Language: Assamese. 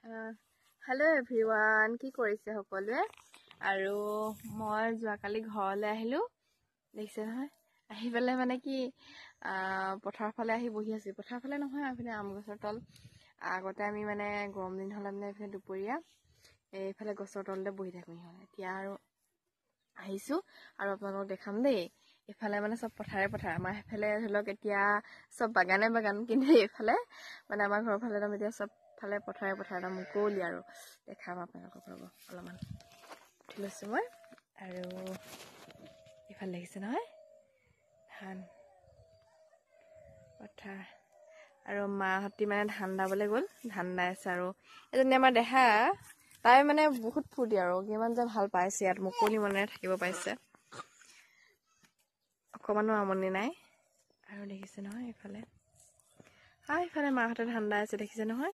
হেল্ল' এভৰিৱান, কি কৰিছে সকলোৱে? আৰু মই যোৱাকালি ঘৰলৈ আহিলোঁ, দেখিছে নহয়। আহি পেলাই মানে কি পথাৰৰ ফালে আহি বহি আছোঁ। পথাৰৰ ফালে নহয়, এইফালে আম গছৰ তল। আগতে আমি মানে গৰম দিন হ'লে মানে এইফালে দুপৰীয়া এইফালে গছৰ তলতে বহি থাকোঁ। এতিয়া আৰু আহিছোঁ আৰু আপোনালোকক দেখাম দেই। এইফালে মানে চব পথাৰ। আমাৰ সেইফালে ধৰি লওক এতিয়া চব বাগান, কিন্তু এইফালে মানে আমাৰ ঘৰৰ ফালে একদম এতিয়া চব ফালে পথাৰ এটা মুকলি আৰু দেখাম আপোনালোকক। ৰ'ব অলপমান উঠি লৈছোঁ মই। আৰু এইফালে দেখিছে নহয় ধান পথাৰ, আৰু মাহঁতি মানে ধান দাবলৈ গ'ল, ধান দাই আছে। আৰু এজনী আমাৰ দেহা, তাই মানে বহুত ফূৰ্তি আৰু কিমান যে ভাল পাইছে, ইয়াত মুকলি মনেৰে থাকিব পাইছে, অকণমানো আমনি নাই। আৰু দেখিছে নহয় এইফালে মাহঁতে ধান দাই আছে, দেখিছে নহয়।